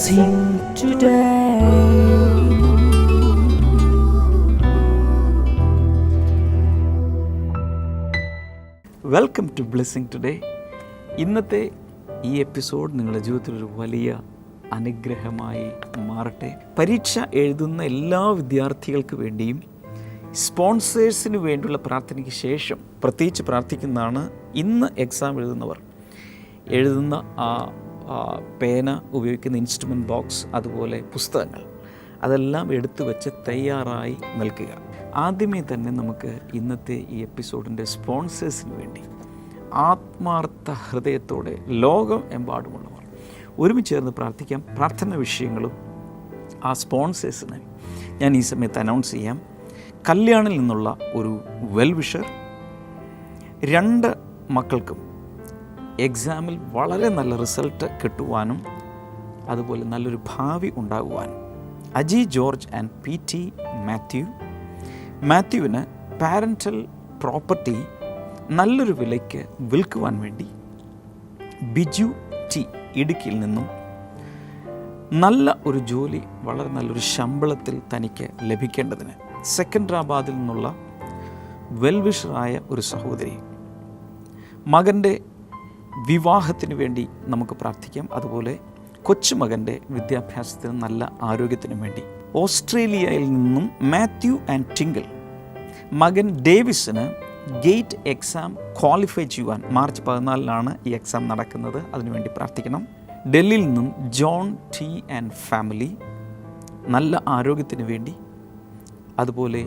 blessing today. Welcome to blessing today. ഇന്നത്തെ ഈ episode നിങ്ങളുടെ ജീവിതത്തിലൊരു വലിയ അനുഗ്രഹമായി മാറട്ടെ. പരീക്ഷ എഴുതുന്ന എല്ലാ വിദ്യാർത്ഥികൾക്ക് വേണ്ടിയും സ്പോൺസേഴ്സിന് വേണ്ടിയുള്ള പ്രാർത്ഥനയ്ക്ക് ശേഷം പ്രത്യേകിച്ച് പ്രാർത്ഥിക്കുന്നതാണ് ഇന്ന് എക്സാം എഴുതുന്ന ആ പേന ഉപയോഗിക്കുന്ന ഇൻസ്ട്രുമെൻറ്റ് ബോക്സ്, അതുപോലെ പുസ്തകങ്ങൾ, അതെല്ലാം എടുത്തു വെച്ച് തയ്യാറായി നിൽക്കുക. ആദ്യമേ തന്നെ നമുക്ക് ഇന്നത്തെ ഈ എപ്പിസോഡിൻ്റെ സ്പോൺസേഴ്സിന് വേണ്ടി ആത്മാർത്ഥ ഹൃദയത്തോടെ ലോകം എമ്പാടുമുള്ളവർ ഒരുമിച്ച് ചേർന്ന് പ്രാർത്ഥിക്കാം. പ്രാർത്ഥന വിഷയങ്ങളും ആ സ്പോൺസേഴ്സിന് ഞാൻ ഈ സമയത്ത് അനൗൺസ് ചെയ്യാം. കല്യാണിൽ നിന്നുള്ള ഒരു വെൽവിഷർ, 2 മക്കൾക്കും എക്സാമിൽ വളരെ നല്ല റിസൾട്ട് കിട്ടുവാനും അതുപോലെ നല്ലൊരു ഭാവി ഉണ്ടാകുവാനും, അജി ജോർജ് ആൻഡ് PT മാത്യുവിന് പാരൻ്റൽ പ്രോപ്പർട്ടി നല്ലൊരു വിലയ്ക്ക് വിൽക്കുവാൻ വേണ്ടി ബിജു T ഇടുക്കിയിൽ നിന്നും നല്ല ഒരു ജോലി, വളരെ നല്ലൊരു ശമ്പളത്തിൽ തനിക്ക് ലഭിക്കേണ്ടതിന് സെക്കൻഡറാബാദിൽ നിന്നുള്ള വെൽവിഷറായ ഒരു സഹോദരി, മകൻ്റെ വിവാഹത്തിന് വേണ്ടി നമുക്ക് പ്രാർത്ഥിക്കാം. അതുപോലെ കൊച്ചുമകൻ്റെ വിദ്യാഭ്യാസത്തിന് നല്ല ആരോഗ്യത്തിനും വേണ്ടി ഓസ്ട്രേലിയയിൽ നിന്നും മാത്യു ആൻഡ് ടിങ്കിൾ, മകൻ ഡേവിസിന് ഗേറ്റ് എക്സാം ക്വാളിഫൈ ചെയ്യുവാൻ മാർച്ച് 14 ഈ എക്സാം നടക്കുന്നത്, അതിനുവേണ്ടി പ്രാർത്ഥിക്കണം. ഡൽഹിയിൽ നിന്നും ജോൺ T ആൻഡ് ഫാമിലി നല്ല ആരോഗ്യത്തിന് വേണ്ടി, അതുപോലെ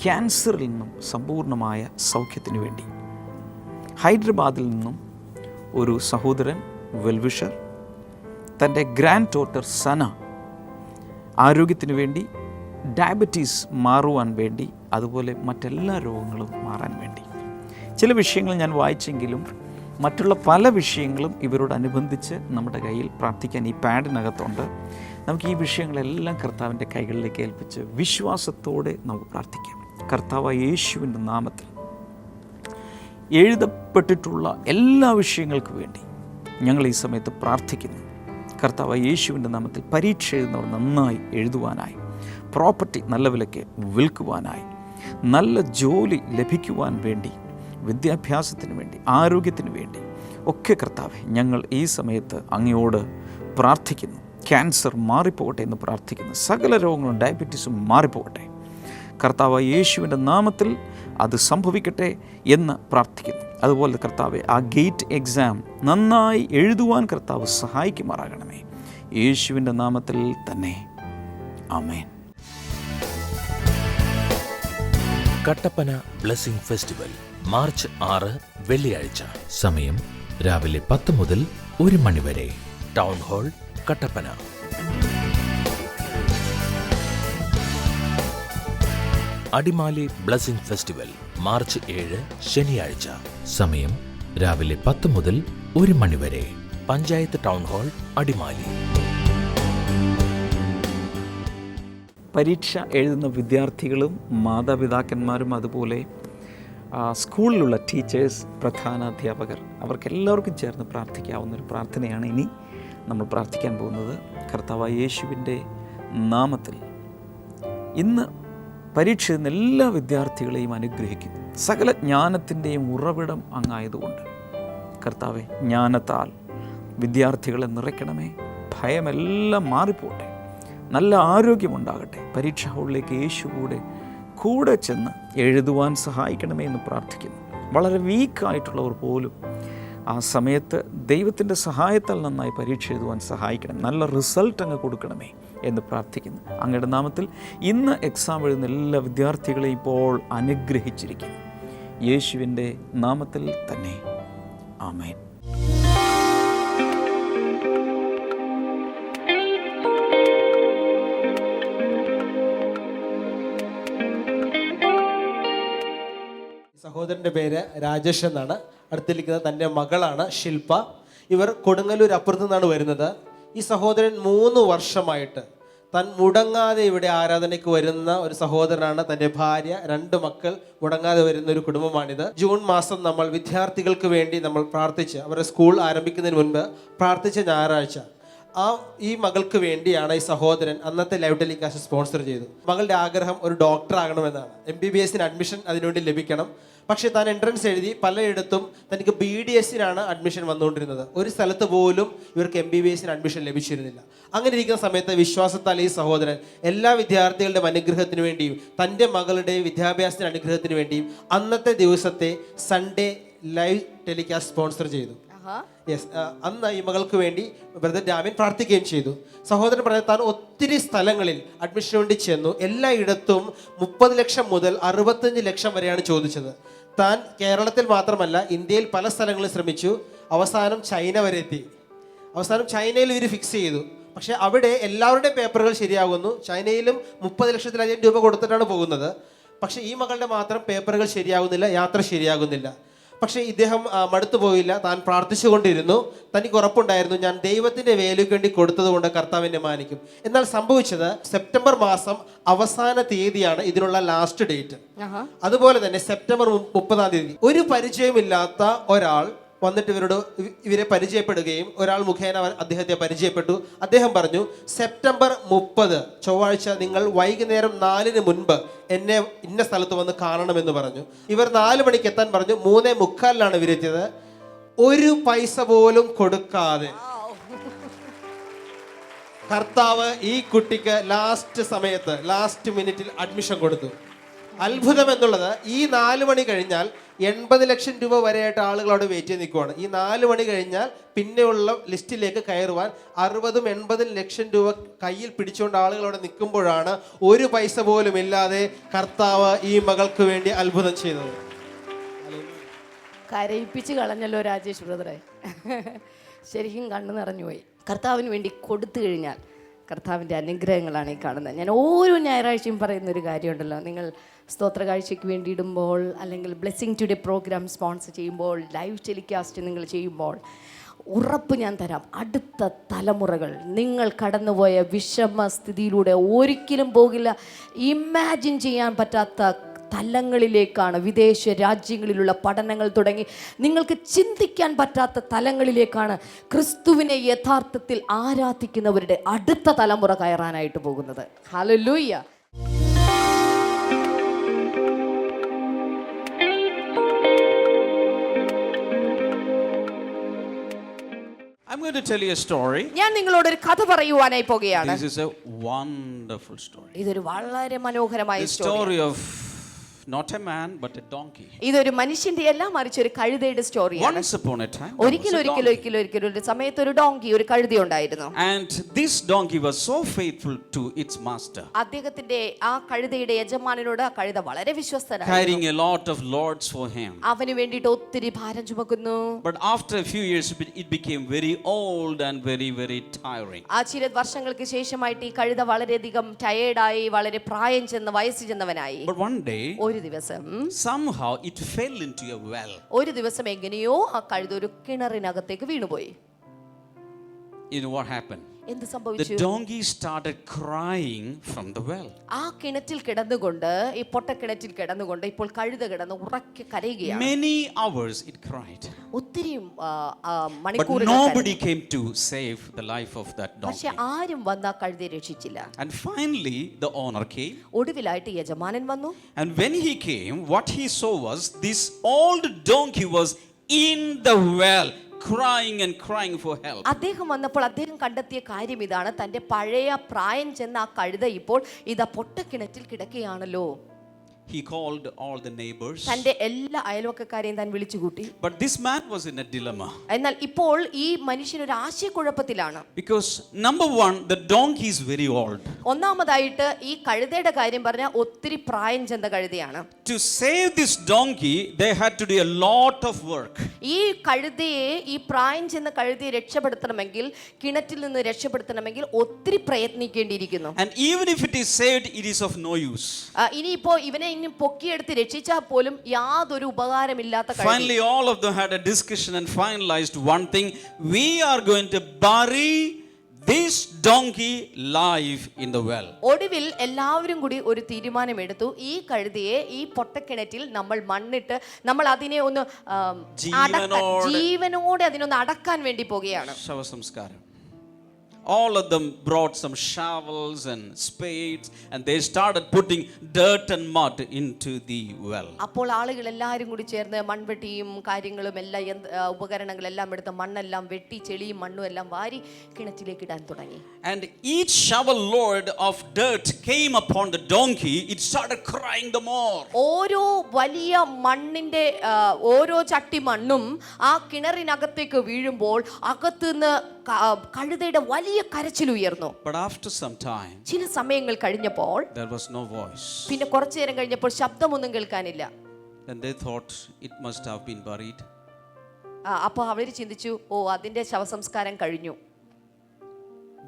ക്യാൻസറിൽ നിന്നും സമ്പൂർണ്ണമായ സൗഖ്യത്തിന് വേണ്ടി. ഹൈദരാബാദിൽ നിന്നും ഒരു സഹോദരൻ വെൽവിഷർ തൻ്റെ ഗ്രാൻഡ് ഡോട്ടർ സന ആരോഗ്യത്തിന് വേണ്ടി, ഡയബറ്റീസ് മാറുവാൻ വേണ്ടി, അതുപോലെ മറ്റെല്ലാ രോഗങ്ങളും മാറാൻ വേണ്ടി. ചില വിഷയങ്ങൾ ഞാൻ വായിച്ചെങ്കിലും മറ്റുള്ള പല വിഷയങ്ങളും ഇവരോടനുബന്ധിച്ച് നമ്മുടെ കയ്യിൽ പ്രാർത്ഥിക്കാൻ ഈ പാഡിനകത്തുണ്ട്. നമുക്ക് ഈ വിഷയങ്ങളെല്ലാം കർത്താവിൻ്റെ കൈകളിലേക്ക് ഏൽപ്പിച്ച് വിശ്വാസത്തോടെ നമുക്ക് പ്രാർത്ഥിക്കാം. കർത്താവായ യേശുവിൻ്റെ നാമത്തിൽ എഴുതപ്പെട്ടിട്ടുള്ള എല്ലാ വിഷയങ്ങൾക്ക് വേണ്ടി ഞങ്ങൾ ഈ സമയത്ത് പ്രാർത്ഥിക്കുന്നു. കർത്താവായ യേശുവിൻ്റെ നാമത്തിൽ പരീക്ഷ എഴുതുന്നവർ നന്നായി എഴുതുവാനായി, പ്രോപ്പർട്ടി നല്ല വിലയ്ക്ക് വിൽക്കുവാനായി, നല്ല ജോലി ലഭിക്കുവാൻ വേണ്ടി, വിദ്യാഭ്യാസത്തിന് വേണ്ടി, ആരോഗ്യത്തിന് വേണ്ടി ഒക്കെ കർത്താവെ ഞങ്ങൾ ഈ സമയത്ത് അങ്ങയോട് പ്രാർത്ഥിക്കുന്നു. ക്യാൻസർ മാറിപ്പോകട്ടെ എന്ന് പ്രാർത്ഥിക്കുന്നു. സകല രോഗങ്ങളും ഡയബറ്റീസും മാറിപ്പോകട്ടെ. കർത്താവായ യേശുവിൻ്റെ നാമത്തിൽ അത് സംഭവിക്കട്ടെ എന്ന് പ്രാർത്ഥിക്കുന്നു. അതുപോലെ കർത്താവെ ആ ഗേറ്റ് എക്സാം നന്നായി എഴുതുവാൻ കർത്താവ് സഹായിക്കുമാറാകണമേ. യേശുവിൻ്റെ നാമത്തിൽ തന്നെ ആമേൻ. കട്ടപ്പന ബ്ലെസ്സിംഗ് ഫെസ്റ്റിവൽ മാർച്ച് 6 വെള്ളിയാഴ്ച. സമയം രാവിലെ 10 മുതൽ 1 മണി വരെ. Town hall Kattappana. Adimali blessing festival March 7 ശനിയാഴ്ച. സമയം രാവിലെ 10 മുതൽ 1 മണി വരെ. Panchayat town hall Adimali. പരീക്ഷ എഴുതുന്ന വിദ്യാർത്ഥികളും മാതാപിതാക്കന്മാരും, അതുപോലെ സ്കൂളിലുള്ള ടീച്ചേഴ്സ്, പ്രധാനാധ്യാപകർ, അവർക്കെല്ലാവർക്കും ചേർന്ന് പ്രാർത്ഥിക്കാവുന്നൊരു പ്രാർത്ഥനയാണ് ഇനി നമ്മൾ പ്രാർത്ഥിക്കാൻ പോകുന്നത്. കർത്താവായ യേശുവിൻ്റെ നാമത്തിൽ ഇന്ന് പരീക്ഷ എഴുതുന്ന എല്ലാ വിദ്യാർത്ഥികളെയും അനുഗ്രഹിക്കുന്നു. സകല ജ്ഞാനത്തിൻ്റെയും ഉറവിടം അങ്ങായതുകൊണ്ട് കർത്താവെ, ജ്ഞാനത്താൽ വിദ്യാർത്ഥികളെ നിറയ്ക്കണമേ. ഭയമെല്ലാം മാറിപ്പോട്ടെ. നല്ല ആരോഗ്യമുണ്ടാകട്ടെ. പരീക്ഷാ ഹാളിലേക്ക് യേശു കൂടെ ചെന്ന് എഴുതുവാൻ സഹായിക്കണമേ എന്ന് പ്രാർത്ഥിക്കുന്നു. വളരെ വീക്കായിട്ടുള്ളവർ പോലും ആ സമയത്ത് ദൈവത്തിൻ്റെ സഹായത്താൽ നന്നായി പരീക്ഷ എഴുതുവാൻ സഹായിക്കണം. നല്ല റിസൾട്ട് അങ്ങ് കൊടുക്കണമേ എന്ന് പ്രാർത്ഥിക്കുന്നു. അങ്ങയുടെ നാമത്തിൽ ഇന്ന് എക്സാം എഴുതുന്ന എല്ലാ വിദ്യാർത്ഥികളെയും ഇപ്പോൾ അനുഗ്രഹിച്ചിരിക്കുന്നു. യേശുവിൻ്റെ നാമത്തിൽ തന്നെ ആമേൻ. സഹോദരൻ്റെ പേര് രാജേഷ് എന്നാണ്. അടുത്തിരിക്കുന്നത് തൻ്റെ മകളാണ് ശില്പ. ഇവർ കൊടുങ്ങല്ലൂർ അപ്പുറത്തു നിന്നാണ് വരുന്നത്. ഈ സഹോദരൻ 3 വർഷമായിട്ട് താൻ മുടങ്ങാതെ ഇവിടെ ആരാധനയ്ക്ക് വരുന്ന ഒരു സഹോദരനാണ്. തൻ്റെ ഭാര്യ, 2 മക്കൾ മുടങ്ങാതെ വരുന്ന ഒരു കുടുംബമാണിത്. ജൂൺ മാസം നമ്മൾ വിദ്യാർത്ഥികൾക്ക് വേണ്ടി നമ്മൾ പ്രാർത്ഥിച്ച് അവരുടെ സ്കൂൾ ആരംഭിക്കുന്നതിന് മുൻപ് പ്രാർത്ഥിച്ച ഞായറാഴ്ച ഈ മകൾക്ക് വേണ്ടിയാണ് ഈ സഹോദരൻ അന്നത്തെ ലൈവ് ടെലികാസ്റ്റ് സ്പോൺസർ ചെയ്തു. മകളുടെ ആഗ്രഹം ഒരു ഡോക്ടർ ആകണമെന്നാണ്. MBBS അഡ്മിഷൻ അതിനുവേണ്ടി ലഭിക്കണം. പക്ഷേ താൻ എൻട്രൻസ് എഴുതി പലയിടത്തും തനിക്ക് BDS അഡ്മിഷൻ വന്നുകൊണ്ടിരുന്നത്. ഒരു സ്ഥലത്ത് പോലും ഇവർക്ക് MBBS അഡ്മിഷൻ ലഭിച്ചിരുന്നില്ല. അങ്ങനെ ഇരിക്കുന്ന സമയത്ത് വിശ്വാസത്താൽ ഈ സഹോദരൻ എല്ലാ വിദ്യാർത്ഥികളുടെ അനുഗ്രഹത്തിന് വേണ്ടിയും തൻ്റെ മകളുടെ വിദ്യാഭ്യാസത്തിന് അനുഗ്രഹത്തിന് വേണ്ടിയും അന്നത്തെ ദിവസത്തെ സൺഡേ ലൈവ് ടെലികാസ്റ്റ് സ്പോൺസർ ചെയ്തു. യെസ്, അന്ന് ഈ മകൾക്ക് വേണ്ടി ബ്രദർ രാമൻ പ്രാർത്ഥിക്കുകയും ചെയ്തു. സഹോദരൻ പറഞ്ഞ താൻ ഒത്തിരി സ്ഥലങ്ങളിൽ അഡ്മിഷന് വേണ്ടി ചെന്നു. എല്ലായിടത്തും 30 ലക്ഷം മുതൽ 65 ലക്ഷം വരെയാണ് ചോദിച്ചത്. താൻ കേരളത്തിൽ മാത്രമല്ല ഇന്ത്യയിൽ പല സ്ഥലങ്ങളിൽ ശ്രമിച്ചു. അവസാനം ചൈന വരെ എത്തി. അവസാനം ചൈനയിൽ ഇവർ ഫിക്സ് ചെയ്തു. പക്ഷേ അവിടെ എല്ലാവരുടെയും പേപ്പറുകൾ ശരിയാകുന്നു. ചൈനയിലും 30 ലക്ഷത്തിലധികം രൂപ കൊടുത്തിട്ടാണ് പോകുന്നത്. പക്ഷേ ഈ മകളുടെ മാത്രം പേപ്പറുകൾ ശരിയാകുന്നില്ല, യാത്ര ശരിയാകുന്നില്ല. പക്ഷേ ഇദ്ദേഹം മടുത്തു പോയില്ല. താൻ പ്രാർത്ഥിച്ചുകൊണ്ടിരുന്നു. തനിക്ക് ഉറപ്പുണ്ടായിരുന്നു, ഞാൻ ദൈവത്തിൻ്റെ വേലയ്ക്ക് വേണ്ടി കൊടുത്തത് കൊണ്ട് കർത്താവിനെ മാനിക്കും. എന്നാൽ സംഭവിച്ചത് സെപ്റ്റംബർ മാസം അവസാന തീയതിയാണ് ഇതിനുള്ള ലാസ്റ്റ് ഡേറ്റ്. അതുപോലെ തന്നെ സെപ്റ്റംബർ 30-ാം തീയതി ഒരു പരിചയമില്ലാത്ത ഒരാൾ വന്നിട്ട് ഇവരെ പരിചയപ്പെടുകയും ഒരാൾ മുഖേന അദ്ദേഹത്തെ പരിചയപ്പെട്ടു. അദ്ദേഹം പറഞ്ഞു, സെപ്റ്റംബർ 30 ചൊവ്വാഴ്ച നിങ്ങൾ വൈകുന്നേരം 4-ന് മുൻപ് എന്നെ ഇന്ന സ്ഥലത്ത് വന്ന് കാണണമെന്ന് പറഞ്ഞു. ഇവർ 4 മണിക്ക് എത്താൻ പറഞ്ഞു. 3:45 ഇവരെത്തിയത്. ഒരു പൈസ പോലും കൊടുക്കാതെ കർത്താവ് ഈ കുട്ടിക്ക് ലാസ്റ്റ് മിനിറ്റിൽ അഡ്മിഷൻ കൊടുത്തു. അത്ഭുതം എന്നുള്ളത് ഈ 4 മണി കഴിഞ്ഞാൽ 80 ലക്ഷം രൂപ വരെയായിട്ട് ആളുകൾ അവിടെ വെയിറ്റ് ചെയ്ത് നിൽക്കുവാണ്. ഈ 4 മണി കഴിഞ്ഞാൽ പിന്നെയുള്ള ലിസ്റ്റിലേക്ക് കയറുവാൻ 60-80 ലക്ഷം രൂപ കയ്യിൽ പിടിച്ചുകൊണ്ട് ആളുകൾ അവിടെ നിൽക്കുമ്പോഴാണ് ഒരു പൈസ പോലും ഇല്ലാതെ കർത്താവ് ഈ മകൾക്ക് വേണ്ടി അത്ഭുതം ചെയ്തത്. കരയിപ്പിച്ച് കളഞ്ഞല്ലോ രാജേഷ് ബ്രദറെ. ശരിക്കും കണ്ണു നിറഞ്ഞുപോയി. കർത്താവിന് വേണ്ടി കൊടുത്തു കഴിഞ്ഞാൽ കർത്താവിൻ്റെ അനുഗ്രഹങ്ങളാണ് ഈ കാണുന്നത്. ഞാൻ ഓരോ ഞായറാഴ്ചയും പറയുന്നൊരു കാര്യമുണ്ടല്ലോ, നിങ്ങൾ സ്തോത്ര കാഴ്ചയ്ക്ക് വേണ്ടി ഇടുമ്പോൾ, അല്ലെങ്കിൽ ബ്ലെസ്സിങ് ടുഡേ പ്രോഗ്രാം സ്പോൺസർ ചെയ്യുമ്പോൾ, ലൈവ് ടെലികാസ്റ്റ് നിങ്ങൾ ചെയ്യുമ്പോൾ, ഉറപ്പ് ഞാൻ തരാം, അടുത്ത തലമുറകൾ നിങ്ങൾ കടന്നുപോയ വിഷമസ്ഥിതിയിലൂടെ ഒരിക്കലും പോകില്ല. ഇമാജിൻ ചെയ്യാൻ പറ്റാത്ത തലങ്ങളിലേക്കാണ്, വിദേശ രാജ്യങ്ങളിലുള്ള പഠനങ്ങൾ തുടങ്ങി നിങ്ങൾക്ക് ചിന്തിക്കാൻ പറ്റാത്ത തലങ്ങളിലേക്കാണ് ക്രിസ്തുവിനെ യഥാർത്ഥത്തിൽ ആരാധിക്കുന്നവരുടെ അടുത്ത തലമുറ കയറാനായിട്ട് പോകുന്നത്. Hallelujah. I'm going to tell you a story. ഞാൻ നിങ്ങളോട് ഒരു കഥ പറയുവാനായി പോകുകയാണ്. This is a wonderful story. ഇതൊരു വളരെ മനോഹരമായ The story of not a man but a donkey. ഇതൊരു മനുഷ്യന്റെ എല്ലാം മറിച്ച് ഒരു കഴുതയുടെ സ്റ്റോറിയാണ്. Once upon a time, ഒരിക്കലും ഒരു സമയത്ത് ഒരു ഡോങ്കി, ഒരു കഴുത ഉണ്ടായിരുന്നു. and this donkey was so faithful to its master, അദ്ദേഹത്തിന്റെ ആ കഴുതയുടെ യജമാനനോട് ആ കഴുത വളരെ വിശ്വസ്തനായിരുന്നു. carrying a lot of loads for him. അവന് വേണ്ടിയിട്ട് ഒത്തിരി ഭാരം ചുമക്കുന്നു. But after a few years it became very old and very, very tiring. ആ ചില വർഷങ്ങൾക്ക് ശേഷമായിട്ട് ഈ കഴുത വളരെയധികം ടയേർഡായി, വളരെ പ്രായം ചെന്ന് വയസ്സ് ചെന്നവനായി. But one day, ഒരു ദിവസം somehow it fell into a well. ഒരു ദിവസം എങ്ങനെയോ ആ കഴുത ഒരു കിണറിനകത്തേക്ക് വീണുപോയി. You know what happened? എന്ത് The സംഭവിച്ചു? donkey started crying from the well. ആ കിണറ്റിൽ കിടന്നുകൊണ്ട്, ഈ പൊട്ടക്കിണറ്റിൽ കിടന്നുകൊണ്ട് ഇപ്പോൾ കഴുത കിടന്ന് ഉറക്കെ കരയുകയാണ്. Many hours it cried. ഒത്തിരി But മണിക്കൂറുകൾ nobody came to save the life of that donkey. പക്ഷെ ആരും വന്ന് ആ കഴുതയെ രക്ഷിച്ചില്ല. And finally the owner came. ഒടുവിലായിട്ട് യജമാനൻ വന്നു. And when he came, what he saw was this old donkey was in the well, crying and crying for help. അദ്ദേഹം വന്നപ്പോൾ അദ്ദേഹം കണ്ടെത്തിയ കാര്യം ഇതാണ്, തന്റെ പഴയ പ്രായം ചെന്ന ആ കഴുത ഇപ്പോൾ ഇതാ പൊട്ടക്കിണറ്റിൽ കിടക്കുകയാണല്ലോ. He called all the neighbors. തന്റെ എല്ലാ അയൽവക്കക്കാരെയും താൻ വിളിച്ചുകൂട്ടി. But this man was in a dilemma. എന്നാൽ ഇപ്പോൾ ഈ മനുഷ്യൻ ഒരു ആശയക്കുഴപ്പത്തിലാണ്. Because number one, the donkey is very old. ഒന്നാമതായിട്ട് ഈ കഴുതയുടെ കാര്യം പറഞ്ഞാൽ ഒത്തിരി പ്രായം ചെന്ന കഴുതയാണ്. To save this donkey, they had to do a lot of work. ഈ കഴുതയെ, ഈ പ്രായം ചെന്ന കഴുതയെ രക്ഷപ്പെടുത്തണമെങ്കിൽ, കിണറ്റിൽ നിന്ന് രക്ഷപ്പെടുത്തണമെങ്കിൽ ഒത്തിരി പ്രയത്നിക്കേണ്ടിയിരിക്കുന്നു. And even if it is saved, it is of no use. ഇനിയിപ്പോ ഇവനെ ഇനി പൊക്കിയെടുത്ത് രക്ഷിച്ചാൽ പോലും യാതൊരു ഉപകാരമില്ലാത്ത കഴുത. Finally, all of them had a discussion and finalized one thing: we are going to bury this donkey live in the well. ഒടുവിൽ എല്ലാവരും കൂടി ഒരു തീരുമാനമെടുത്തു, ഈ കഴുതയെ ഈ പൊട്ടക്കിണറ്റിൽ നമ്മൾ മണ്ണിട്ട് നമ്മൾ അതിനെ ഒന്ന് ജീവനോടെ അതിനൊന്ന് അടക്കാൻ വേണ്ടി പോകുകയാണ്. ശവസംസ്കാരം. all of them brought some shovels and spades, and they started putting dirt and mud into the well. അപ്പോൾ ആളുകൾ എല്ലാവരും കൂടി ചേർന്ന് മൺവെട്ടിയും കാര്യങ്ങളും എല്ലാം ഉപകരണങ്ങളെല്ലാം എടുത്ത് മണ്ണെല്ലാം വെട്ടി ചെളിയും മണ്ണും എല്ലാം വാരി കിണറ്റിലേക്ക് ഇടാൻ തുടങ്ങി. And each shovel load of dirt came upon the donkey. It started crying the more. ഓരോ വലിയ മണ്ണിന്റെ ഓരോ ചട്ടി മണ്ണും ആ കിണറിനകത്തേക്ക് വീഴുമ്പോൾ അകത്തുനിന്ന് കഴുതയുടെ വലിയ കരച്ചിൽ ഉയർന്നു. But after some time, ചില സമയങ്ങൾ കഴിഞ്ഞപ്പോൾ there was no voice. പിന്നെ കുറച്ചു നേരം കഴിഞ്ഞപ്പോൾ ശബ്ദമൊന്നും കേൾക്കാനില്ല. Then they thought it must have been buried. അപ്പോൾ അവർ ചിന്തിച്ചു, ഓ അതിന്റെ ശവസംസ്കാരം കഴിഞ്ഞു.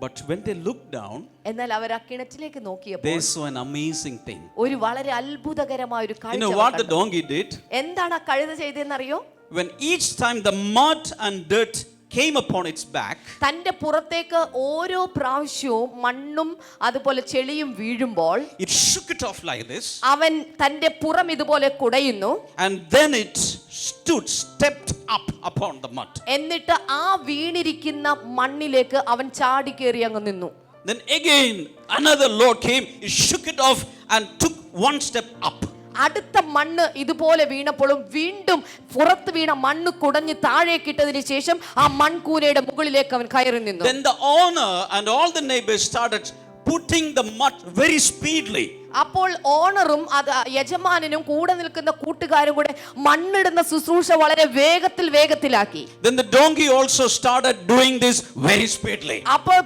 But when they looked down, എന്നാൽ അവർ ആ കിണറ്റിലേക്ക് നോക്കിയപ്പോൾ they saw an amazing thing. ഒരു വളരെ അത്ഭുതകരമായ ഒരു You know what the donkey did? എന്താണ് ആ കഴുത ചെയ്തതെന്നറിയോ? When each time the mud and dirt came upon its back, തന്റെ പുറത്തേക്ക് ഓരോ പ്രാവശ്യവും മണ്ണും അതുപോലെ ചെളിയും വീഴുമ്പോൾ it shook it off like this, അവൻ തന്റെ പുറം ഇതുപോലെ കുടയുന്നു. and then it stepped up upon the mud. എന്നിട്ട് ആ വീണിരിക്കുന്ന മണ്ണിലേക്ക് അവൻ ചാടി കയറി അങ്ങ് നിന്നു. Then again another load came, it shook it off and took one step up. അടുത്ത മണ്ണ് ഇതുപോലെ വീണപ്പോഴും വീണ്ടും പുറത്ത് വീണ മണ്ണ് കുടഞ്ഞ് താഴേക്ക് ഇട്ടതിന് ശേഷം ആ മൺകൂനയുടെ മുകളിലേക്ക് അവൻ കയറി നിന്നു. Then the owner and all the neighbors started putting the mud very speedily. അപ്പോൾ ഓണറും യജമാനനും കൂടെ നിൽക്കുന്ന കൂട്ടുകാരും കൂടെ മണ്ണിടുന്ന ശുശ്രൂഷ വളരെ വേഗത്തിലാക്കി. Then the donkey also started doing this very speedily. അപ്പോൾ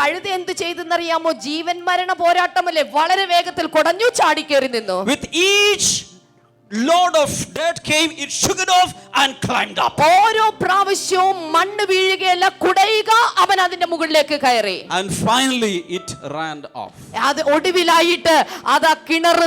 കഴുത എന്ത് ചെയ്തെന്നറിയാമോ? ജീവൻ മരണ പോരാട്ടമല്ലേ, വളരെ വേഗത്തിൽ കുടഞ്ഞു ചാടിക്കേറി നിന്നു. With each load of dirt came, it shook it off and climbed up. ഓരോ പ്രാവശ്യവും മണ്ണ് വീഴുകയല്ല, കുടയുക, അവൻ അതിന്റെ മുകളിലേക്ക് കയറി. And finally it ran off. അത് ഒടുവിലായിട്ട് അത് കിണർ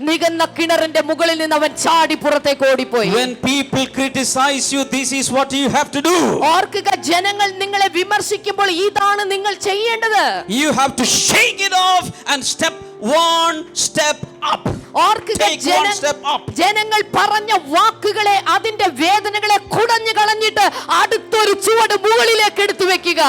നികന്ന കിണറിന്റെ മുകളിൽ നിന്ന് അവൻ ചാടി പുറത്തേക്ക് ഓടിപ്പോയി. When people criticize you, this is what you have to do. ഓർക്കുക, ജനങ്ങൾ നിങ്ങളെ വിമർശിക്കുമ്പോൾ ഇതാണ് നിങ്ങൾ ചെയ്യേണ്ടത്. You have to shake it off and step one step up. ഓർക്കുക, Take one step up. ജനങ്ങൾ പറഞ്ഞ വാക്കുകളെ, അതിന്റെ വേദനകളെ കുടഞ്ഞു കളഞ്ഞിട്ട് അടുത്തൊരു ചുവട് മുകളിലേക്ക് എടുത്തു വെക്കുക.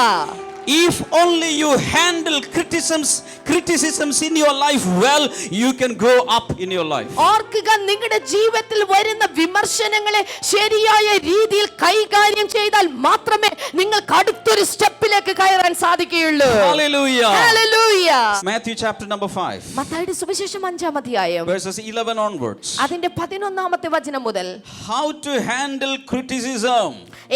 If only you handle criticisms in your life well, you can grow up in your life. ഓർക്കുക, നിങ്ങളുടെ ജീവിതത്തിൽ വരുന്ന വിമർശനങ്ങളെ ശരിയായ രീതിയിൽ കൈകാര്യം ചെയ്താൽ മാത്രമേ നിങ്ങൾക്ക് അടുത്തൊരു സ്റ്റെപ്പിലേക്ക് കയറാൻ സാധിക്കുകയുള്ളൂ. Hallelujah. Hallelujah. Matthew chapter number 5, മത്തായിയുടെ സുവിശേഷം 5-ാം അധ്യായം verses 11 onwards. അതിന്റെ 11-ാമത്തെ വചനം മുതൽ How to handle criticism.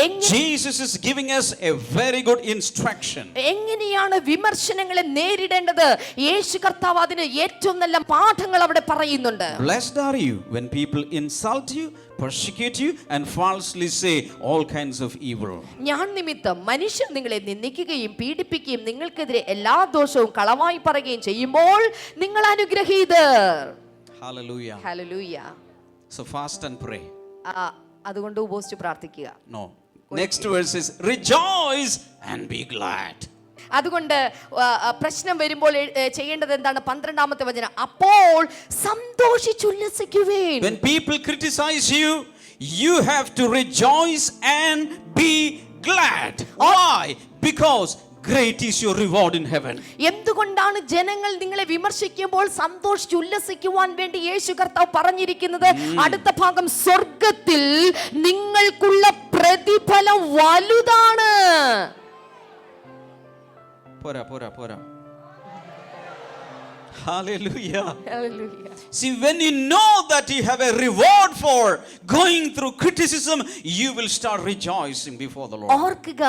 എങ്ങനെ Jesus is giving us a very good instruction. എങ്ങനെയാണ് വിമർശനങ്ങളെ നേരിടേണ്ടത്? യേശു കർത്താവ് അതിന് ഏറ്റവും നല്ല പാഠങ്ങൾ അവിടെ പറയുന്നുണ്ട്. Blessed are you when people insult you, persecute you and falsely say all kinds of evil. ഞാൻ നിമിത്തം മനുഷ്യർ നിങ്ങളെ നിന്ദിക്കുകയും പീഡിപ്പിക്കുകയും നിങ്ങൾക്കെതിരെ എല്ലാ ദോഷവും കളവായി പറയുകയും ചെയ്യുമ്പോൾ നിങ്ങൾ അനുഗ്രഹീതർ. Hallelujah. Hallelujah. So fast and pray. അതുകൊണ്ട് ഉപവസിച്ച് പ്രാർത്ഥിക്കുക. No. Next verse is rejoice and be glad. അതുകൊണ്ട് പ്രശ്നം വരുമ്പോൾ ചെയ്യേണ്ടത് എന്താണ്? 12-ാമത്തെ വചനം, അപ്പോൾ സന്തോഷിച്ചുല്ലസിക്കുവേൻ. When people criticize you, you have to rejoice and be glad. Why? Because great is your reward in heaven. എന്തുകൊണ്ടാണ് ജനങ്ങൾ നിങ്ങളെ വിമർശിക്കുമ്പോൾ സന്തോഷിച്ച് ഉല്ലസിക്കുവാൻ വേണ്ടി യേശു കർത്താവ് പറഞ്ഞിരിക്കുന്നത്? അടുത്ത ഭാഗം, സ്വർഗ്ഗത്തിൽ നിങ്ങൾക്കുള്ള പ്രതിഫലം വലുതാണ്. പോരാ. Hallelujah. Hallelujah. See, when you know that you have a reward for going through criticism, you will start rejoicing before the Lord. ഓർക്കുക,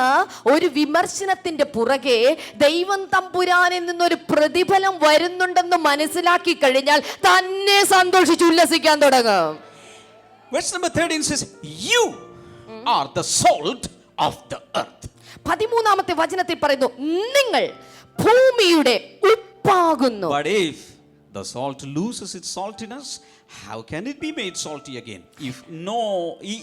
ഒരു വിമർശനത്തിന്റെ പുറകെ ദൈവം തമ്പുരാനിൽ നിന്നൊരു പ്രതിഫലം വരുന്നുണ്ടെന്ന് മനസ്സിലാക്കി കഴിഞ്ഞാൽ തന്നെ സന്തോഷിച്ച് ഉല്ലസിക്കാൻ തുടങ്ങും. Verse number 13 says, you are the salt of the earth. 13-ാമത്തെ വചനത്തിൽ പറയുന്നു, നിങ്ങൾ ഭൂമിയുടെ ഉപ്പാകുന്നു. But if the salt loses its saltiness, how can it be made salty again? If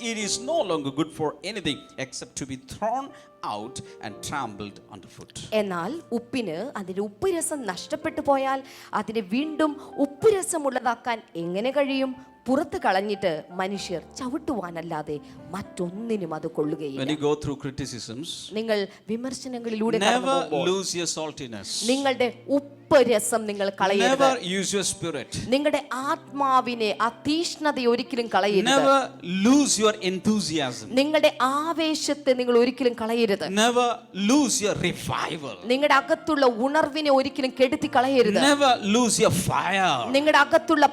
it is no longer good for anything except to be thrown out and trampled underfoot. എന്നാൽ ഉപ്പിന് അതിന്റെ ഉപ്പുരസം നഷ്ടപ്പെട്ടു പോയാൽ അതിനെ വീണ്ടും ഉപ്പുരസമുള്ളതാക്കാൻ എങ്ങനെ കഴിയും? പുറത്ത് കളഞ്ഞിട്ട് മനുഷ്യർ ചവിട്ടുവാനല്ലാതെ മറ്റൊന്നിനും അത് When കൊള്ളുകയില്ല. you go through criticisms, നിങ്ങൾ വിമർശനങ്ങളിലൂടെ never കടന്നുപോകുമ്പോൾ lose your saltiness. നിങ്ങളുടെ ഉപ്പ് രസം നിങ്ങൾ കളയരുത്. Never use your spirit. നിങ്ങളുടെ ആത്മാവിനെ ആ തീഷ്ണത ഒരിക്കലും കളയരുത്. Never lose your enthusiasm. നിങ്ങളുടെ ആവേശത്തെ നിങ്ങൾ ഒരിക്കലും കളയരുത്. Never lose your revival. നിങ്ങളുടെ അകത്തുള്ള ഉണർവിനെ ഒരിക്കലും കെടുത്തി കളയരുത്. Never lose your fire. നിങ്ങളുടെ അകത്തുള്ള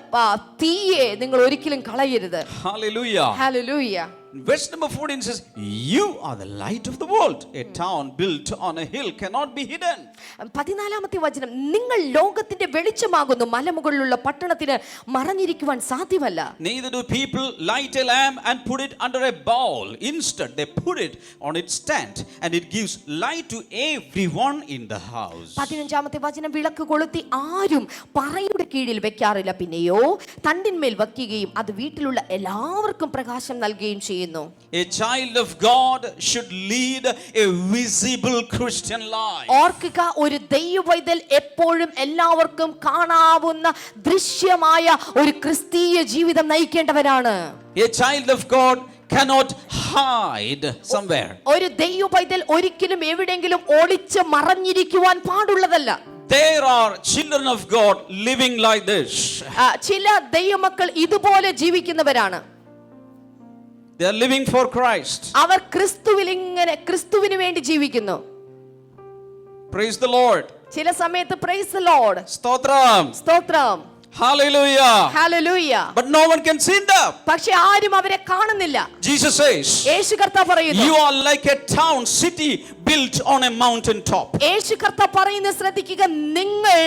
തീയെ നിങ്ങൾ ഒരിക്കലും കളയരുത്. Hallelujah. Hallelujah. Verse number 14 says, "You are the light of the world. A town built on a hill cannot be hidden." 14-ാമത്തെ വചനം, നിങ്ങൾ ലോകത്തിന്റെ വെളിച്ചമാകുന്നു, മലമുകളിലുള്ള പട്ടണത്തിന് മറഞ്ഞിരിക്കുവാൻ സാധ്യമല്ല. Neither do people light a lamp and put it under a bowl. Instead, they put it on its stand, and it gives light to everyone in the house. 15-ാമത്തെ വചനം, വിളക്ക് കൊളുത്തി ആരും പറയുടെ കീഴിൽ വെക്കാറില്ല, പിന്നെയോ തണ്ടിന്മേൽ വയ്ക്കുകയും അത് വീട്ടിലുള്ള എല്ലാവർക്കും പ്രകാശം നൽകുകയും ചെയ്യുന്നു. A child of God should lead a visible Christian life. ഓർക്കുക, ഒരു ദൈവവൈതൽ എപ്പോഴും എല്ലാവർക്കും കാണാവുന്ന ദൃശ്യമായ ഒരു ക്രിസ്തീയ ജീവിതം നയിക്കേണ്ടവരാണ്. A child of God cannot hide somewhere. ഒരു ദൈവവൈതൽ ഒരിക്കലും എവിടെയെങ്കിലും ഒളിച്ച് മറഞ്ഞിരിക്കുവാൻ പാടുള്ളതല്ല. There are children of God living like this. ചില ദൈവമക്കൾ ഇതുപോലെ ജീവിക്കുന്നവരാണ്. They are living for Christ. അവർ ക്രിസ്തുവിന് വേണ്ടി ജീവിക്കുന്നു. Praise the Lord. ചില സമയത്ത് പ്രൈസ് ദി ലോർഡ്, Stotram. സ്തോത്രം, Hallelujah. Hallelujah. But no one can see them. പക്ഷെ ആരും അവരെ കാണുന്നില്ല. Jesus says, യേശു കർത്താവ് പറയുന്നു, "You are like a town city built on a mountain top." യേശു കർത്താവ് പറയുന്നത് ശ്രദ്ധിക്കുക, നിങ്ങൾ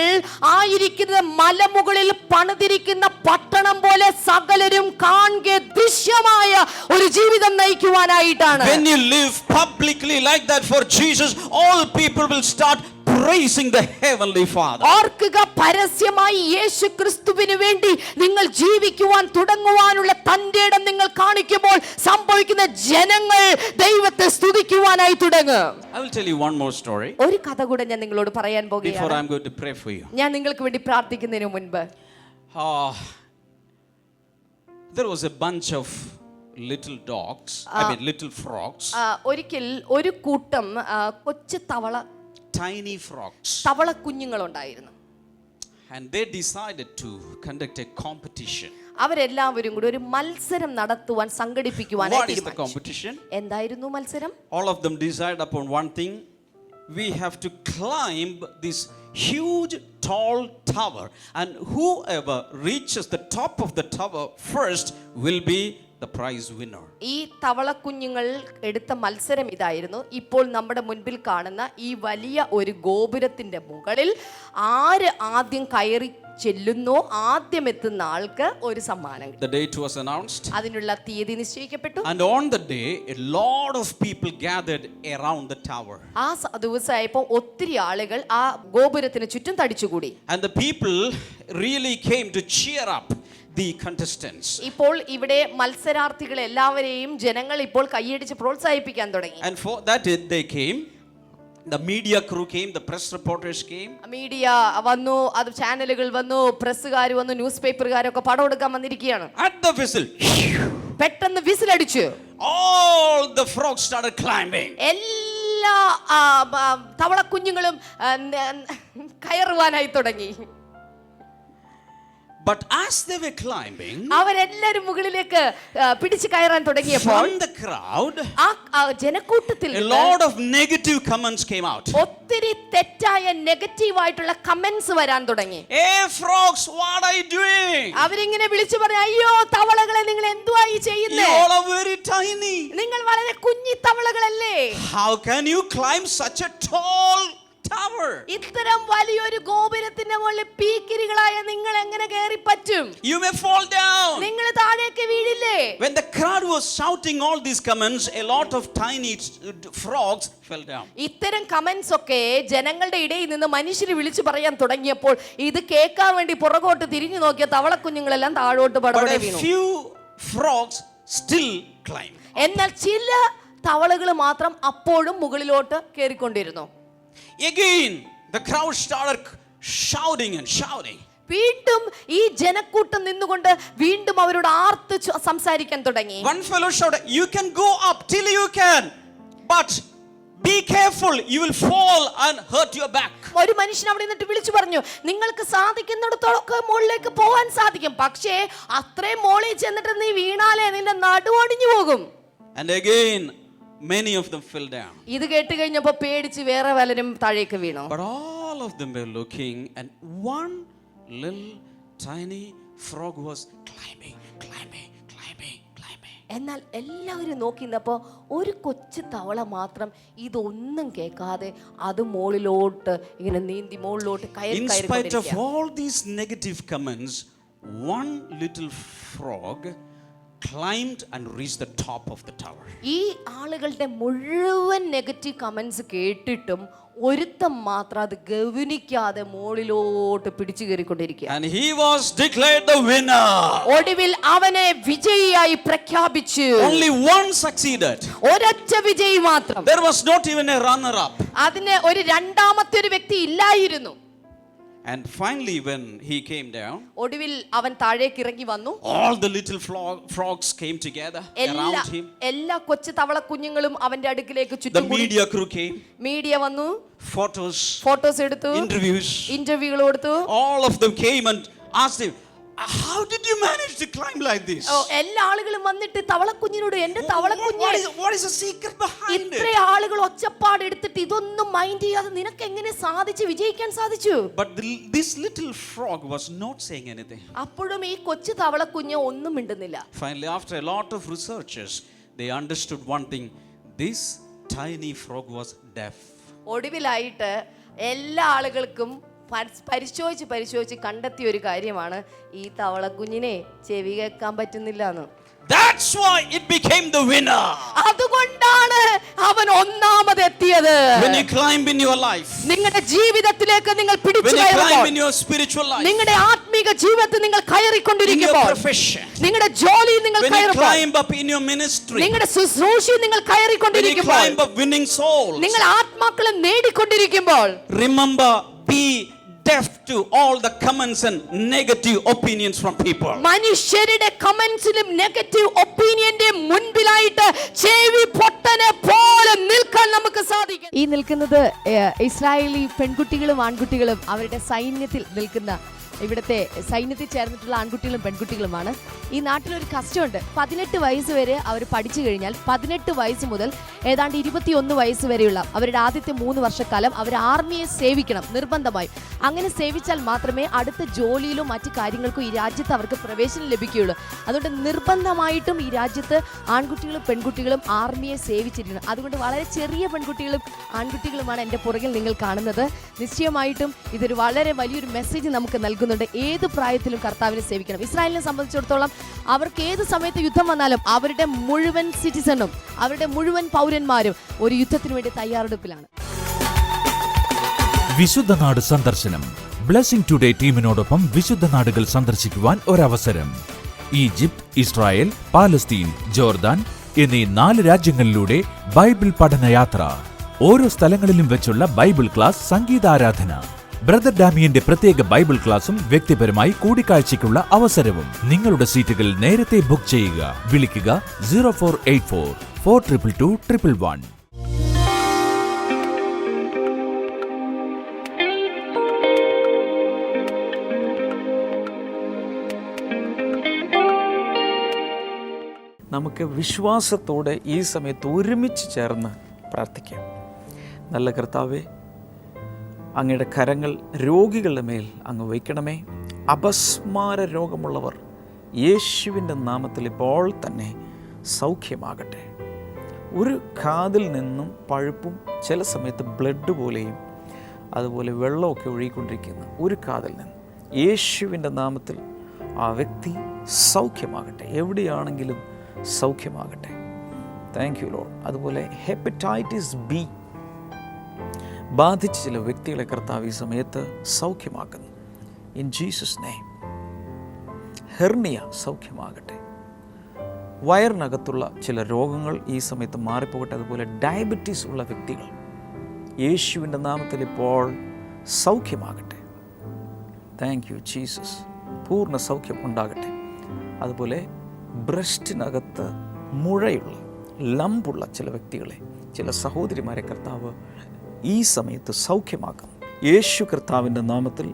ആയിരിക്കുന്ന മലമുകളിൽ പണിതിരിക്കുന്ന പട്ടണം പോലെ സകലരും കാണുക ദൃശ്യമായ ഒരു ജീവിതം നയിക്കുവാനായിട്ടാണ്. When you live publicly like that for Jesus, all people will start praising the heavenly Father. ഓർക്കുക, പരസ്യമായി യേശു ക്രിസ്തുവിന് വേണ്ടി നിങ്ങൾ ജീവിക്കുവാൻ തുടങ്ങുവാനുള്ള തന്റെ ഇടം നിങ്ങൾ കാണിക്കുമ്പോൾ സംഭവിക്കുന്ന ജനങ്ങൾ ദൈവത്തെ സ്തുതിക്കുവാനായി തുടങ്ങും. I will tell you one more story ഒരു കഥ കൂടെ ഞാൻ നിങ്ങളോട് പറയാൻ before പോകുകയാണ്. I'm going to pray for you. ഞാൻ നിങ്ങൾക്ക് വേണ്ടി പ്രാർത്ഥിക്കുന്നതിന് മുൻപ്, There was a bunch of little dogs, little frogs, ഒരിക്കൽ ഒരു കൂട്ടം കൊച്ചു tiny frogs, തവള കുഞ്ഞുങ്ങളുണ്ടായിരുന്നു. and they decided to conduct a competition. അവരെല്ലാവരും കൂടി ഒരു മത്സരം നടത്തുവാൻ സംഘടിപ്പിക്കുവാനായി What is the തീരുമാനിച്ചു. competition? എന്തായിരുന്നു മത്സരം? All of them decided upon one thing. We have to climb this huge tall tower, and whoever reaches the top of the tower first will be the prize winner. ഈ തവളക്കുഞ്ഞുങ്ങൾ എടുത്ത മത്സരം ഇതായിരുന്നു. ഇപ്പോൾ നമ്മുടെ മുൻപിൽ കാണുന്ന ഈ വലിയ ഒരു ഗോപുരത്തിന്റെ മുകളിൽ ആര് ആദ്യം കയറി ചെല്ലുന്നോ ആദ്യം എത്തുന്ന ആൾക്ക് ഒരു സമ്മാനം. The date was announced, അതിനുള്ള തീയതി നിശ്ചയിക്കപ്പെട്ടു. and on the day a lot of people gathered around the tower. ആ ദിവസമായപ്പോൾ ഒത്തിരി ആളുകൾ ആ ഗോപുരത്തിന് ചുറ്റും തടിച്ചുകൂടി. And the people really came to cheer up the contestants. ഇപ്പോൾ ഇവിടെ മത്സരാർത്ഥികൾ എല്ലാവരെയും ജനങ്ങൾ ഇപ്പോൾ കൈയടിച്ച് പ്രോത്സാഹിപ്പിക്കാൻ തുടങ്ങി. And for that they came. The media crew came, the press reporters came. Media വന്നു, അത് ചാനലുകൾ വന്നു, പ്രസ്സുകാർ വന്നു, ന്യൂസ് പേപ്പറുകാരൊക്കെ പടം എടുക്കാൻ വന്നിരിക്കുകയാണ്. At the whistle, പെട്ടെന്ന് വിസിലടിച്ചു. all the frogs started climbing. എല്ലാ തവളക്കുഞ്ഞുങ്ങളും കയറുവാനായി തുടങ്ങി. But as they were climbing, അവരെല്ലാരും മുകളിലേക്ക് പിടിച്ചു കയറാൻ തുടങ്ങിയപ്പോൾ from the crowd, ആ ജനക്കൂട്ടത്തിൽ a lot of negative comments came out. ഒത്തിരി തെറ്റായ നെഗറ്റീവ് ആയിട്ടുള്ള കമന്റ്സ് വരാൻ തുടങ്ങി. Hey frogs, what are you doing? അവരിങ്ങനെ വിളിച്ചു പറഞ്ഞു, അയ്യോ തവളകളെ നിങ്ങൾ എന്തുവായി You ചെയ്യുന്നേ? all are very tiny. നിങ്ങൾ വളരെ കുഞ്ഞി തവളകളല്ലേ? How can you climb such a tall tower? ഇത്തരം വലിയൊരു ഗോപുരത്തിന്റെ മുകളിൽ പീക്കിരികളായ നിങ്ങൾ എങ്ങനെ കയറി പറ്റും? You may fall down. നിങ്ങൾ താഴേക്ക് വീഴില്ലേ? When the crowd was shouting all these comments, a lot of tiny frogs fell down. ഇത്തരം കമന്റ്സ് ഒക്കെ ജനങ്ങളുടെ ഇടയിൽ നിന്ന് മനുഷ്യർ വിളിച്ചു പറയാൻ തുടങ്ങിയപ്പോൾ ഇത് കേൾക്കാൻ വേണ്ടി പുറകോട്ട് തിരിഞ്ഞു നോക്കിയ തവളക്കുഞ്ഞുങ്ങളെല്ലാം താഴോട്ട് But പടപടെ a വീണു. few frogs still climbed. എന്നാൽ ചില തവളകൾ മാത്രം അപ്പോഴും മുകളിലോട്ട് കയറിക്കൊണ്ടിരുന്നു. Again, the crowd started shouting and shouting. വീണ്ടും ഈ ജനക്കൂട്ടം നിന്നുകൊണ്ട് വീണ്ടും അവരോട് ആർത്ത് സംസാരിക്കാൻ തുടങ്ങി. One fellow shouted, "You can go up till you can, but be careful, you will fall and hurt your back." ഒരു മനുഷ്യൻ അവിടെ നിന്നിട്ട് വിളിച്ചു പറഞ്ഞു, നിങ്ങൾക്ക് സാധിക്കുന്നിടത്തോളൊക്കെ മുകളിലേക്ക് പോകാൻ സാധിക്കും, പക്ഷേ അത്രയും മുകളിൽ ചെന്നിട്ട് നീ വീണാലേ നിന്റെ നടുവൊടിഞ്ഞു പോകും. And again many of them fell down. ഇത് കേട്ട് കഴിഞ്ഞപ്പോ പേടിച്ച് വേറെ പലരും താഴേക്ക് വീണു. But all of them were looking, and one little tiny frog was climbing. എന്നാൽ എല്ലാവരും നോക്കി നിന്നപ്പോ ഒരു കൊച്ചു തവള മാത്രം ഇതൊന്നും കേൾക്കാതെ അത് മുകളിലോട്ട് ഇങ്ങനെ നീന്തി മുകളിലോട്ട് In spite of all these negative comments, one little frog climbed and reached the top of the tower. ഈ ആളുകളുടെ മുഴുവൻ നെഗറ്റീവ് കമന്റ്സ് കേട്ടിട്ടും ഒരുത്തം മാത്രം അത് ഗവനിക്കാതെ മുകളിലോട്ട് പിടിച്ചു കയറിക്കൊണ്ടിരിക്കുക. And he was declared the winner. ഒടുവിൽ അവനെ വിജയിയായി പ്രഖ്യാപിച്ചു. Only one succeeded. ഒരൊറ്റ വിജയി മാത്രം. There was not even a runner up. അതിന് ഒരു രണ്ടാമത്തെ ഒരു വ്യക്തി ഇല്ലായിരുന്നു. And finally when he came down, ഒടുവിൽ അവൻ താഴേക്ക് ഇറങ്ങി വന്നു. all the little frogs came together around him. എല്ലാ കൊച്ചു തവള കുഞ്ഞുങ്ങളും അവന്റെ അടുക്കിലേക്ക് The ചുറ്റും കൂടി. media crew came. മീഡിയ വന്നു, Photos എടുത്തു, interviews കൊടുത്തു. all of them came and asked him, "How did you manage to climb like this? എല്ലാ ആളുകളും വന്നിട്ട് തവളക്കുഞ്ഞിനോട്, എന്റെ തവളക്കുഞ്ഞ്, What is the secret behind ഇത്ര it?" ആളുകൾ ഒച്ചപ്പാട് എടുത്തിട്ട് ഇതൊന്നും മൈൻഡ് ചെയ്യാതെ നിനക്ക് എങ്ങനെ സാധിച്ചു, വിജയിക്കാൻ സാധിച്ചു? But this little frog was not saying anything. അപ്പോഴും ഈ കൊച്ചു തവളക്കുഞ്ഞ് ഒന്നും മിണ്ടുന്നില്ല. Finally, after a lot of researchers, they understood one thing: this tiny frog was deaf. ഒടുവിലായിട്ട് എല്ലാ ആളുകൾക്കും പരിശോധിച്ച് കണ്ടെത്തിയ ഒരു കാര്യമാണ്, ഈ തവളക്കുഞ്ഞിനെ ചെവി കേൾക്കാൻ പറ്റുന്നില്ല എന്ന്. That's why it became the winner. അതുകൊണ്ടാണ് അവൻ ഒന്നാമത് എത്തിയത്. When you climb in your life, നിങ്ങളുടെ ജീവിതത്തിലേക്ക് നിങ്ങൾ പിടിച്ചു when you climb in കയറുമ്പോൾ, your spiritual life, നിങ്ങളുടെ ആത്മീക ജീവിതത്തിൽ നിങ്ങൾ in your കയറിക്കൊണ്ടിരിക്കുമ്പോൾ, profession, നിങ്ങളുടെ ജോലിയിൽ നിങ്ങൾ when you കയറുമ്പോൾ, climb up in your ministry, നിങ്ങളുടെ ശുശ്രൂഷയിൽ നിങ്ങൾ when you കയറിക്കൊണ്ടിരിക്കുമ്പോൾ, climb up winning souls, നിങ്ങൾ ആത്മാക്കളെ നേടിക്കൊണ്ടിരിക്കുമ്പോൾ, remember, be deaf to all the comments and negative opinions from people. മനുഷ്യരുടെ കമന്റ്സിലും നെഗറ്റീവ് ഒപ്പീനിയന്റെ മുൻപിലായിട്ട് ചെവി പൊട്ടനെ പോലെ നിൽക്കാൻ നമുക്ക് സാധിക്കും. ഈ നിൽക്കുന്നത് ഇസ്രായേലി പെൺകുട്ടികളും ആൺകുട്ടികളും അവരുടെ സൈന്യത്തിൽ നിൽക്കുന്ന, ഇവിടുത്തെ സൈന്യത്തിൽ ചേർന്നിട്ടുള്ള ആൺകുട്ടികളും പെൺകുട്ടികളുമാണ്. ഈ നാട്ടിലൊരു കസ്റ്റമുണ്ട്. 18 വയസ്സ് വരെ അവർ പഠിച്ചു കഴിഞ്ഞാൽ 18 വയസ്സ് മുതൽ ഏതാണ്ട് 21 വയസ്സ് വരെയുള്ള അവരുടെ ആദ്യത്തെ 3 വർഷക്കാലം അവർ ആർമിയെ സേവിക്കണം നിർബന്ധമായും. അങ്ങനെ സേവിച്ചാൽ മാത്രമേ അടുത്ത ജോലിയിലും മറ്റു കാര്യങ്ങൾക്കും ഈ രാജ്യത്ത് അവർക്ക് പ്രവേശനം ലഭിക്കുകയുള്ളൂ. അതുകൊണ്ട് നിർബന്ധമായിട്ടും ഈ രാജ്യത്ത് ആൺകുട്ടികളും പെൺകുട്ടികളും ആർമിയെ സേവിച്ചിരിക്കണം. അതുകൊണ്ട് വളരെ ചെറിയ പെൺകുട്ടികളും ആൺകുട്ടികളുമാണ് എൻ്റെ പുറകിൽ നിങ്ങൾ കാണുന്നത്. നിശ്ചയമായിട്ടും ഇതൊരു വളരെ വലിയൊരു മെസ്സേജ് നമുക്ക് നൽകുന്നുണ്ട്. ഏത് പ്രായത്തിലും കർത്താവിനെ സേവിക്കണം. ഇസ്രായേലിനെ സംബന്ധിച്ചിടത്തോളം അവർക്ക് ഏത് സമയത്ത് യുദ്ധം വന്നാലും അവരുടെ മുഴുവൻ സിറ്റിസണും അവരുടെ മുഴുവൻ പൗരന്മാരും ഒരു യുദ്ധത്തിന് വേണ്ടി തയ്യാറെടുപ്പിലാണ്. വിശുദ്ധ നാട് സന്ദർശനം. ബ്ലെസ്സിംഗ് ടുഡേ ടീമിനോടൊപ്പം വിശുദ്ധ നാടുകൾ സന്ദർശിക്കുവാൻ ഒരവസരം. ഈജിപ്ത്, ഇസ്രായേൽ, പാലസ്തീൻ, ജോർദാൻ എന്നീ 4 രാജ്യങ്ങളിലൂടെ ബൈബിൾ പഠനയാത്ര. ഓരോ സ്ഥലങ്ങളിലും വെച്ചുള്ള ബൈബിൾ ക്ലാസ്, സംഗീതാരാധന, ബ്രദർ ഡാമിയന്റെ പ്രത്യേക ബൈബിൾ ക്ലാസും വ്യക്തിപരമായി കൂടിക്കാഴ്ചയ്ക്കുള്ള അവസരവും. നിങ്ങളുടെ സീറ്റുകൾ നേരത്തെ ബുക്ക് ചെയ്യുക. വിളിക്കുക 0484 422 111. നമുക്ക് വിശ്വാസത്തോടെ ഈ സമയത്ത് ഒരുമിച്ച് ചേർന്ന് പ്രാർത്ഥിക്കാം. നല്ല കർത്താവേ, അങ്ങയുടെ കരങ്ങൾ രോഗികളുടെ മേൽ അങ്ങ് വയ്ക്കണമേ. അപസ്മാര രോഗമുള്ളവർ യേശുവിൻ്റെ നാമത്തിൽ ഇപ്പോൾ തന്നെ സൗഖ്യമാകട്ടെ. ഒരു കാതിൽ നിന്നും പഴുപ്പും ചില സമയത്ത് ബ്ലഡ് പോലെയും അതുപോലെ വെള്ളമൊക്കെ ഒഴുകിക്കൊണ്ടിരിക്കുന്ന ഒരു കാതിൽ നിന്ന് യേശുവിൻ്റെ നാമത്തിൽ ആ വ്യക്തി സൗഖ്യമാകട്ടെ. എവിടെയാണെങ്കിലും സൗഖ്യമാകട്ടെ. Thank you lord. അതുപോലെ ഹെപ്പറ്റൈറ്റിസ് ബി ബാധിച്ച ചില വ്യക്തികളെ കർത്താവ് ഈ സമയത്ത് സൗഖ്യമാക്കുന്നു. In Jesus name. ഹെർണിയ സൗഖ്യമാകട്ടെ. വയറിനകത്തുള്ള ചില രോഗങ്ങൾ ഈ സമയത്ത് മാറിപ്പോകട്ടെ. അതുപോലെ ഡയബറ്റീസ് ഉള്ള വ്യക്തികൾ യേശുവിൻ്റെ നാമത്തിൽ ഇപ്പോൾ സൗഖ്യമാകട്ടെ. Thank you Jesus. പൂർണ്ണ സൗഖ്യം ഉണ്ടാകട്ടെ. അതുപോലെ ബ്രസ്റ്റിനകത്ത് മുഴയുള്ള ലംബുള്ള ചില വ്യക്തികളെ, ചില സഹോദരിമാരെ കർത്താവ് ഈ സമയത്ത് സൗഖ്യമാക്കും. യേശു കർത്താവിൻ്റെ നാമത്തിൽ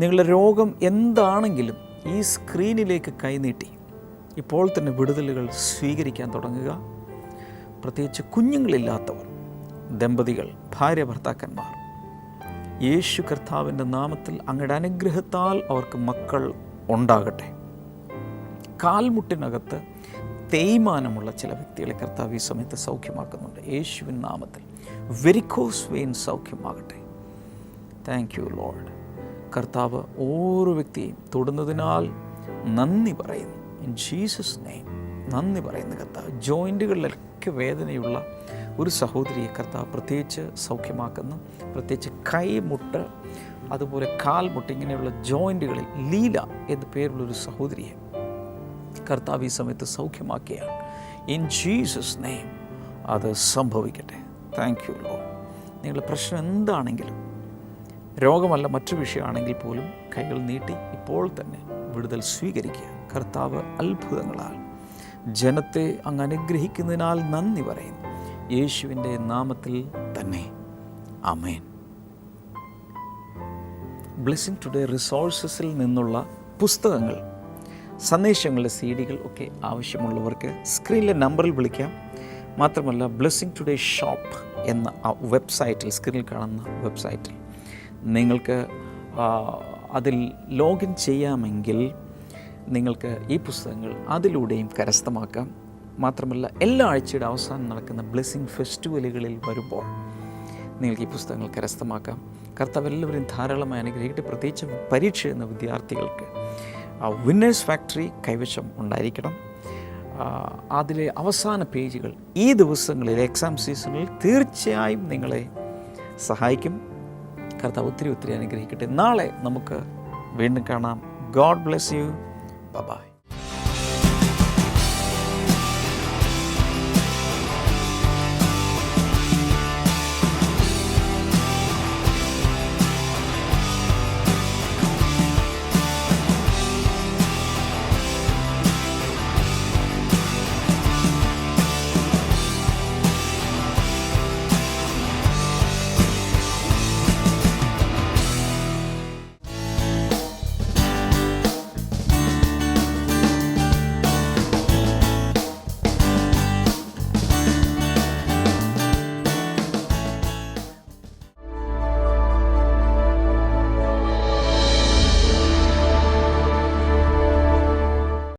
നിങ്ങളുടെ രോഗം എന്താണെങ്കിലും ഈ സ്ക്രീനിലേക്ക് കൈനീട്ടി ഇപ്പോൾ തന്നെ വിടുതലുകൾ സ്വീകരിക്കാൻ തുടങ്ങുക. പ്രത്യേകിച്ച് കുഞ്ഞുങ്ങളില്ലാത്തവർ, ദമ്പതികൾ, ഭാര്യ ഭർത്താക്കന്മാർ, യേശു കർത്താവിൻ്റെ നാമത്തിൽ അങ്ങയുടെ അനുഗ്രഹത്താൽ അവർക്ക് മക്കൾ ഉണ്ടാകട്ടെ. കാൽമുട്ടിനകത്ത് തേയ്മാനമുള്ള ചില വ്യക്തികളെ കർത്താവ് ഈ സമയത്ത് സൗഖ്യമാക്കുന്നുണ്ട്. യേശുവിൻ നാമത്തിൽ വെരിക്കോസ് വെയിൻ സൗഖ്യമാകട്ടെ. Thank you Lord. കർത്താവ് ഓരോ വ്യക്തിയെയും തൊടുന്നതിനാൽ നന്ദി പറയുന്നു. ഇൻ ജീസസ് നെയിം നന്ദി പറയുന്നു കർത്താവ്. ജോയിൻറ്റുകളിലൊക്കെ വേദനയുള്ള ഒരു സഹോദരിയെ കർത്താവ് പ്രത്യേകിച്ച് സൗഖ്യമാക്കുന്നു. പ്രത്യേകിച്ച് കൈമുട്ട്, അതുപോലെ കാൽമുട്ട്, ഇങ്ങനെയുള്ള ജോയിൻറ്റുകളിൽ ലീല എന്ന് പേരുള്ളൊരു സഹോദരിയെ കർത്താവ് ഈ സമയത്ത് സൗഖ്യമാക്കിയാണ്. ഇൻ ജീസസ് നെയിം അത് സംഭവിക്കട്ടെ. Thank you Lord. നിങ്ങളുടെ പ്രശ്നം എന്താണെങ്കിലും, രോഗമല്ല മറ്റു വിഷയമാണെങ്കിൽ പോലും കൈകൾ നീട്ടി ഇപ്പോൾ തന്നെ വിടുതൽ സ്വീകരിക്കുക. കർത്താവ് അത്ഭുതങ്ങളാൽ ജനത്തെ അങ്ങ് അനുഗ്രഹിക്കുന്നതിനാൽ നന്ദി പറയുന്നു. യേശുവിൻ്റെ നാമത്തിൽ തന്നെ ആമേൻ. ബ്ലെസ്സിംഗ് ടുഡേ റിസോഴ്സസിൽ നിന്നുള്ള പുസ്തകങ്ങൾ, സന്ദേശങ്ങളുടെ CD-കൾ ഒക്കെ ആവശ്യമുള്ളവർക്ക് സ്ക്രീനിലെ നമ്പറിൽ വിളിക്കാം. മാത്രമല്ല ബ്ലെസ്സിംഗ് ടുഡേ ഷോപ്പ് എന്ന ആ വെബ്സൈറ്റിൽ, സ്ക്രീനിൽ കാണുന്ന വെബ്സൈറ്റിൽ നിങ്ങൾക്ക് അതിൽ ലോഗിൻ ചെയ്യാമെങ്കിൽ നിങ്ങൾക്ക് ഈ പുസ്തകങ്ങൾ അതിലൂടെയും കരസ്ഥമാക്കാം. മാത്രമല്ല എല്ലാ ആഴ്ചയുടെ അവസാനം നടക്കുന്ന ബ്ലെസ്സിംഗ് ഫെസ്റ്റിവലുകളിൽ വരുമ്പോൾ നിങ്ങൾക്ക് ഈ പുസ്തകങ്ങൾ കരസ്ഥമാക്കാം. കർത്താവ് എല്ലാവരെയും ധാരാളമായി അനുഗ്രഹിക്കട്ടെ. പ്രത്യേകിച്ച് പരീക്ഷ എന്ന വിദ്യാർത്ഥികൾക്ക് വിന്നേഴ്സ് ഫാക്ടറി കൈവശം ഉണ്ടായിരിക്കണം. അതിലെ അവസാന പേജുകൾ ഈ ദിവസങ്ങളിൽ, എക്സാം സീസണിൽ തീർച്ചയായും നിങ്ങളെ സഹായിക്കും. കർത്താവ് ഒത്തിരി ഒത്തിരി അനുഗ്രഹിക്കട്ടെ. നാളെ നമുക്ക് വീണ്ടും കാണാം. God bless you. ബൈ.